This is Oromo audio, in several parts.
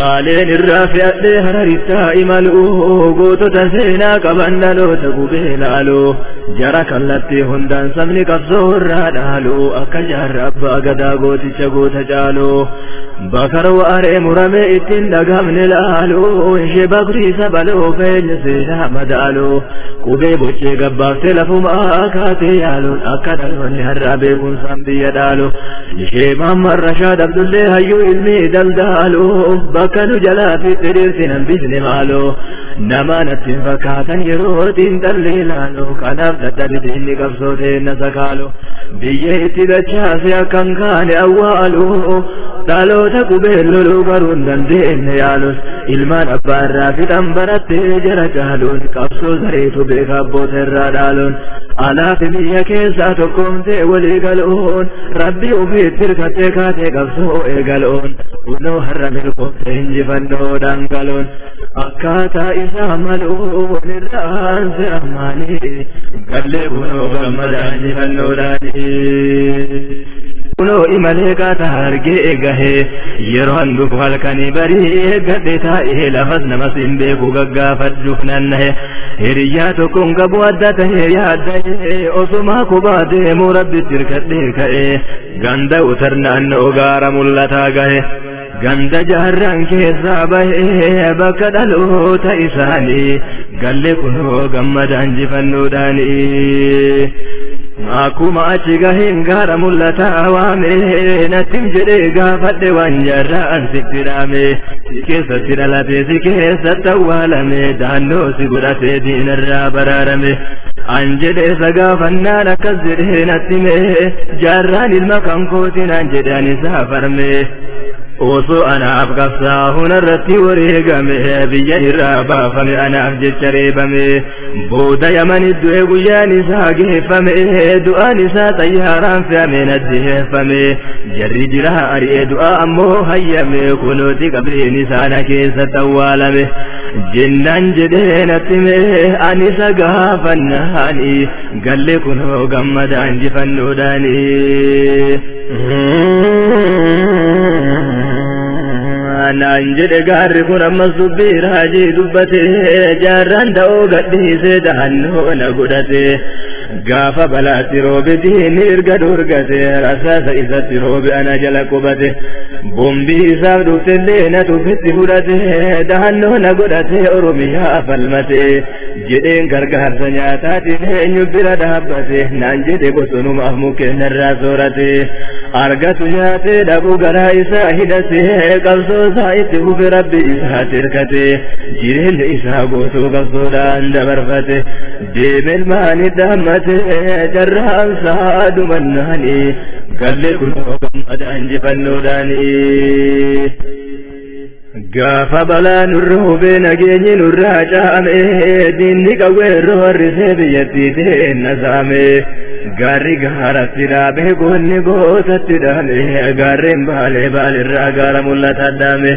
Baaleen irraa fe'adhee hararittaa imaluu gootota seenaa qaban dhaloota gubee laaluu jara kallattii hundaan sabni qabsoo irraa dhaaluu akka jaarra abbaa gadaa gooticha goota caaluu bakar waaree muramee ittiin dhagamne laaluu ishee bakrii sabaloo feenya seenaa madaaluu qubee boccee gabbaaftee lafumaa kaatee yaaluun akka dhaloonni har'aa beekumsaan biyya dhaaluu ishee maamman rashaad abdullee hayyuu ilmi daldaaluu bakka nu jalaa fi fedheerti nan bisne maaloo nama natti fakkaatan yerootiin dhalli laaloo kanaaf dadhabite inni qabsootee na sakaaloo biyya itti dachaase akkan kaane awwaaloo dhaloota qubeen loluu garuu hin dandeenye yaalus ilmaan abbaa irraa fixan barattee jara caaluun qabsoo zareetu beeka abboota irraa dhaaluun alaafi biyya keessaa tokkoomtee walii galuun rabbi ufiitti hirkattee kaatee qabsoo eegaluun kunoo har'a milkoomtee injifannoodhaan galuun akkaataa isaa maluun irraan se'amaanii gallee kunoo gammadaan injifannoodhaanii kunoo imalee kaata argee gahee yeroo handuuf halkanii barii eeggadhe taa'ee lafas namas hin beeku gaggaafadhuuf nannahe hiriyyaa tokkoon qabu adda tahee yaadda'ee osumaa kubaa deemuu rabbitti hirkadhee ka'ee ganda utar naannoo gaara mul'ataa gahe ganda jaarraan keessaa bahee bakka dhaloota isaanii galle kunoo gammadaan injifannoodhaanii akkuma achi gaheen gaara mul'ataa waamee nattim jedhee gaafadhe waan jaarraan sitti dhaame si keessatti dhalatee si keessatti awwaalame daannoo si godhatee diinarraa baraarame an jedhee isa gaafannaan akkas jedhee nattime jaarraan ilma kan kootiin an jedhe an isaa farme osoo anaaf qabsaa hunarratti wareegame biyya irraa baafame anaaf jecha reebame booda yamanitti du'e guyyaan isaa geeffame du'aan isaa xayyaaraan fe'ame naddeeffame jarri jira ari'ee du'a ammoo hayyame kunooti qabriin isaana keessatti awwaalame jennaan jedhee nattime ani isa gaafannaani galle kunoo gammadaa injifannoodhaani naan jedhe gaarri kun ammas dubbii raajii dubbate jaarraan da'oo gadhiisee dahannoo na godhate gaafa balaatti roobe diinni erga dorgate rasaasa isatti roobe ana jala qubate bombii isaaf dhuftellee na tufitti fudhate dahannoo na godhate oromiyaa falmate jedheen gargaarsa nyaataatiin eenyu bira dhaabbate naan jedhe bosonumaaf mukkeenarraa soorate argatu nyaatee dhabuu garaa isaa hidhate qabsoo isaa itti fufe rabbi isaa tirkate jireenya isaa guutuu qabsoodhaan dabarfate deemel maani dhaammate jarraan isaa dhumannaani galle kunoo gammadaa injifannoodhaani gaafa balaa nurra hubee nageenyi nurraa caame diinni qawweerroo harrisee biyyattii teenna saame gaarri gaaratti dhaabe goonni gootatti dhaame gaarreen baalee baalirraa gaara mul'ata dhaame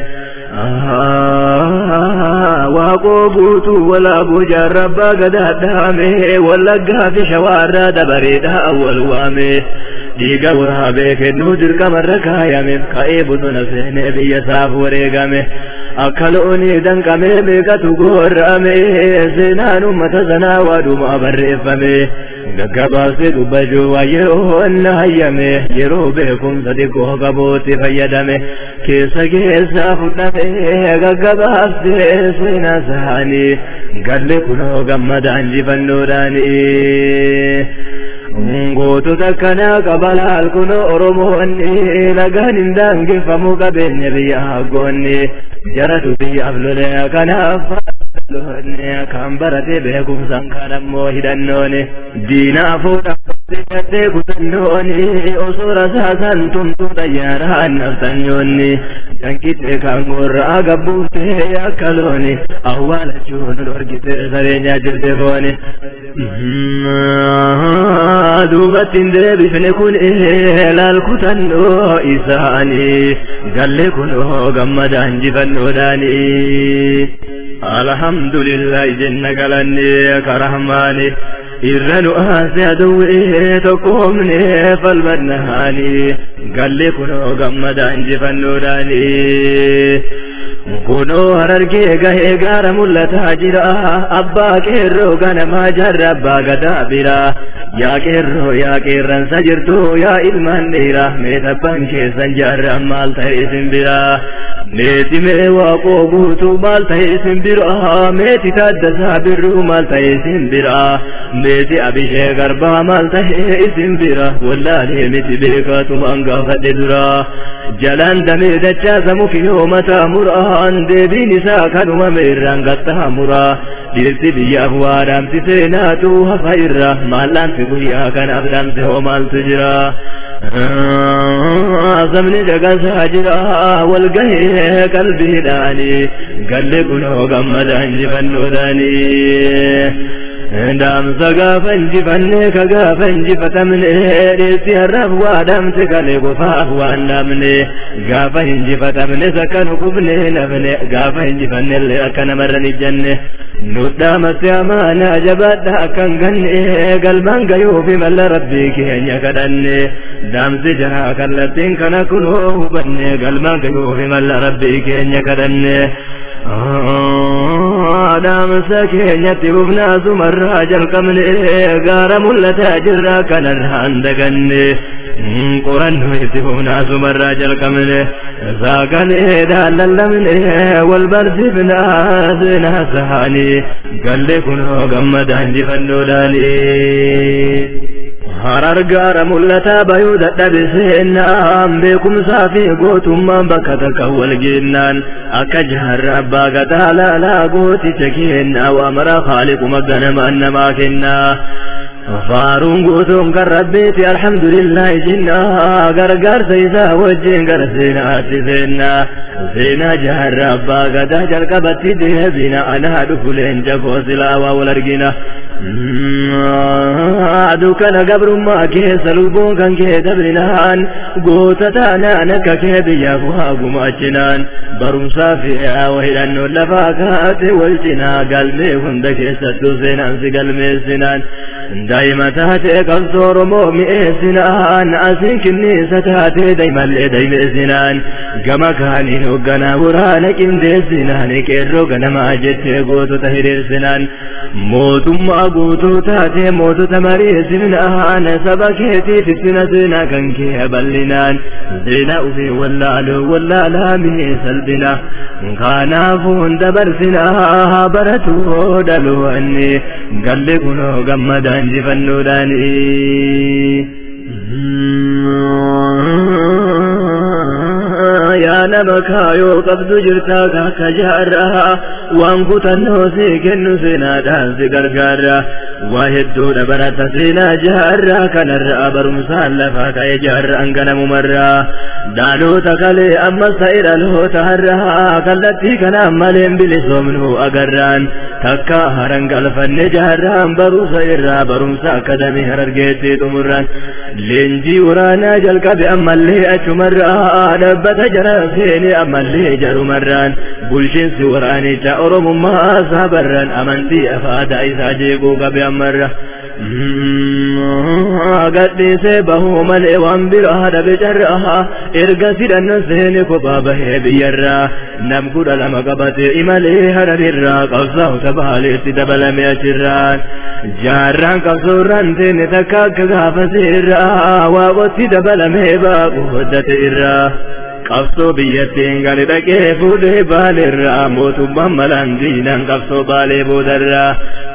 waaqoo guutuu walaabuu jaarrabbaa gadaa dhaame wallaggaa fi shawaarraa dabareedhaa wal waame dhiiga waraabee kennuu dirqamarra kaayameef ka'ee bosona seenee biyya isaaf wareegame akka loonii danqamee meeqatu goorrame seenaan ummata sanaa waadhumaa barreeffame gaggabaabsee dubbachuu waayyee'oon na hayyame yeroo beekumsa xiqqoo qabuutti fayyadame keessa fudhame gaggabaabsee seenaa isaanii galle kunoo gammadaa injifannoodhaani gootota akkanaa qabalaal kunoo oromoonni nagaan hin daangeffamu qabeenya biyya haggoonni jaratu biyyaaf lole kanaaf kan barate beekumsan kan ammoo hidhannooni diinaafuu dhaabbatee kutannooni osoo rasaasan tumtuu xayyaaraan naftanyoonni danqitee kan gorraa gabbuuftee akka looni awwaalachuun dorgitee sareenyaa jirte fooni duubattiin deebifne kun laal kutannoo isaanii galle kunoo gammadaa injifannoodhaani alhamdulillah jenna galanne karahmaani irra nu aase aduwwee tokkoomne falmannaani galle kunoo gammadaa injifannoodhaani كنو هرركي غهي غار ملتا جرا أبا كيرو غنما جربا غدا برا يا كيرو يا كيرن سجرتو يا إلمان ديرا ميتا بانكي سنجر مال تيسن برا ميتي ميواقو بوتو مال تيسن برا ميتي تادسا برو مال تيسن برا ميتي أبيشي غربا مال تيسن برا والله ميتي بيكاتو مانغا فددرا جلان دمي دچا سموكي يومتا مران ديبي نسا كانوا ميران غطا مرا ديرتي بيا فوارام تسيناتو هفايرا مالان تقويا كان أبدان تهو مال تجرا زمني جگا ساجرا والقهي قلبي داني قلبي كنو غمدان جفنو داني دام سقا فنجي فنك قا فنجي فتمني ريسي الرف وادم تكالي قفاف واندامني قا فنجي فتمني سكن قبني نفني قا فنجي فني اللي أكن مرني جنة ندام السيامانا جبادها كان غني قلبان قيوفي مل ربي كين يكدني دام سجرا كالتين كان كنوه بني قلبان قيوفي مل ربي كين يكدني دام سكينتي وبناس مراجل كمني غار ملتا جرا كان الهندقني قرن ويسيب ناس مراجل كمني ساكني داللمني والبرد بناس ناسهاني قال لي كنو قمد عندي فنوداني هرر غار ملتا بيود دبسنا بكم صافي قوتم بكتك والجنان أكجهر أبا قتالا لا قوتي تكين أوامر خالق مقنم أنما كنا فارون قوتم كربيتي الحمد لله جنا غرغر سيسا وجين غرسينا تسينا سينا جهر أبا قتا جلقبتي ديبنا أنا دخلين جفو سلاوة والرقنا أدوكنا قبر ما كيس لبون كان كي دبرنان قوتتانا نكا كي بيافوها قماتشنان برم صافيا وهلان لفاكات والجنا قلبي هندك ستو سنان سي قلبي سنان دايما تاتي قصور مومي سنان أسين كني ستاتي دايما لدايما سنان قما كاني نوغنا ورانك امدي سنان كيرو قنا ما جت قوتو تهرير سنان موتم قوتو تاتي موتو تماري سنان سبكيتي في سنة كنكي بلنان زينا وفي واللالو واللالا مي سلبنا كانا فون دبر سنا برتو دلواني قال لي كنو قمدان جفنو داني يا نبكا يو قبض جرتاك كجارها وانكو تنوسي كنو سنا دانسي قرقارا واحدو دبرت سنا جارا كان الرأبر مسالفا كي جارا انقنا ممرا دانو تقلي أما سائر له تهرها كالتي كان أمالين بلسومنه أقران تكا هرنق الفن جاران برو سائرها برمسا كدمي هررقيتي تمران لنجي ورانا جلق بأما اللي أجمرا نبت جراسيني أما اللي جرو مران بلشين سوراني تأرم ما صبران أمنتي أفادا إسا جيقوك بأمرا قدي سيبه ملئ وانبرها دبجرها إرقسي لنسيني كبابه بيرا نمكر لما قبت إمالي هربرا قصه تبالي تدبل ميشران جاران قصوران تيني تكاك غافسيرا وابتي دبل ميبا قهدت إرا قصو بيتين قال دكي فودي بالرا موتو بمالان دينان قصو بالي بودرا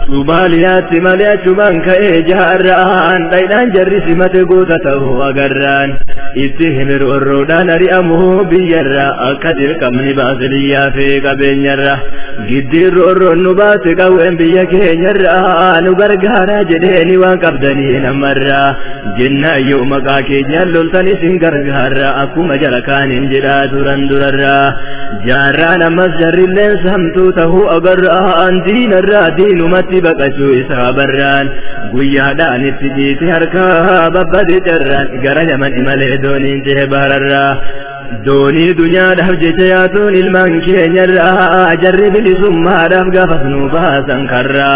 سوباليات ماليات شبان كإجاران دينان جرسي متقوتته أقران إتهم الرودان ريامه بيرا أكدر كمني باسليا في قبينيرا قدر الرنبات قوين بيكينيرا نقرقارا جديني وانقبدني نمرا جنة يوم قاكي جلل تنسين قرقارا أكو مجركان انجلا درندرا جاران مزجر اللين سمتو تهو أقران دين الرا دين متي بقشو إسابران قويا دان اتجيتي هركا ببدي جران قرن من إمالي دونين جه باررا دوني دنيا دهب جيتياتون المنكين يرى جرب لسما دهب فسنو باسا كرا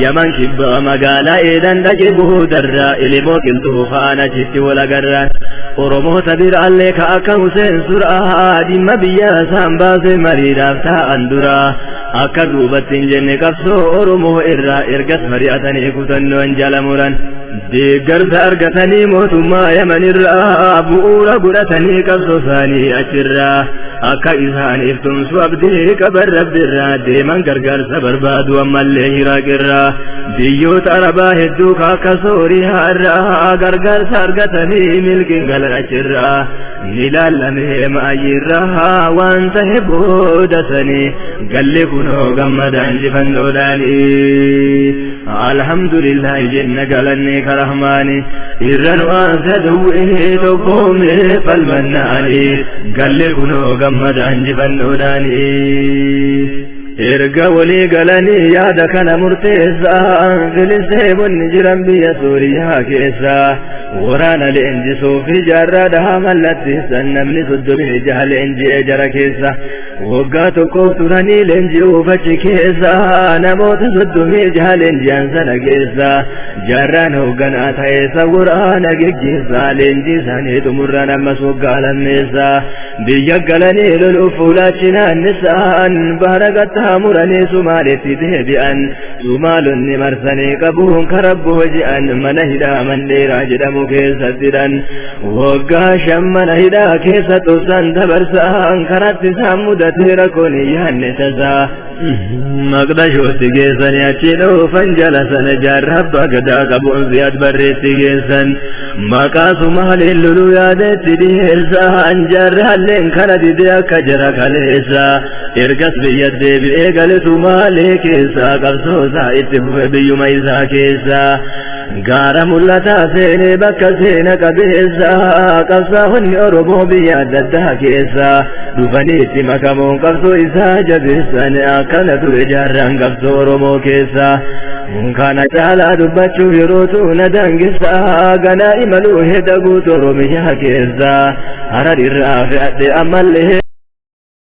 يمن كبا مقالا إذن دجبه درا إلي موكل توفانا جت ولا قرا ورمو تبير عليك أكا حسين سرعا دم بيا سامباس مريد أفتا أندرا أكا دوبتين جنة كفسو ورمو إرى إرقس مرياتني كتنو انجال مران ديگر سارقتني موتما يمن الرا بؤورا قرتني كفسو ثاني أشرا أكا إسان إفتم سوابدي كبر رب الرا ديمان قرقر سبر بادو أما اللي راقرا بيوت عربا هدوك أكا سوري هارا قرقر سارقتني ملك قلر أشرا نلال لمهم أجرا وانتهبو دسني قل لي كنو قمد عنجفا لولاني الحمد لله جنة قلني كرحماني إرن وانسدوه تقومي فالمناني قل لي كنو قمد عنجفا لولاني إرقا ولي قلني يادا كان مرتيسا فلسطين نجرا بيا سوريا كيسا ورانا لإنجي صوفي جرادها ملتي سنمني صد به جهل إنجي إجرا كيسا وقاتو كوتراني لإنجي وفتش كيسا نموت صد به جهل إنجي أنسانا كيسا جرانا وقنا تايسا ورانا كيسا لإنجي ساني تمرانا مسوقا لميسا بيا قلني للأفولاتنا النسان بارقتها مرني سمالتي دهبئا سمالني مرسني قبوهم كربو جئا من هدا من ديرا جدمو كيسا تدن وقاشا من هدا كيسا تسان تبرسان كرات سامودة ركوني يهنسسا مقدشو تيجيسن يأتينو فانجلسن جارب قدا قبون زياد بريت تيجيسن مقاسو مهل اللولو يادت ديهلسا انجار هلين كانت ديك جرك ليسا ارقص بيد بإيقالسو مالي كيسا قبسو سايتف بيو ميسا كيسا غارا ملتا سيني بكا سينا قبيسا قبسا هني أربو بياد الدا كيسا دفنيتي مكامون قبسو إسا جبسان أكالة رجاران قبسو رمو كيسا كان جالا دبچو يروتو ندنگسا غنائم لوه دقوتو رميها كيسا هرر الرافع دي أماله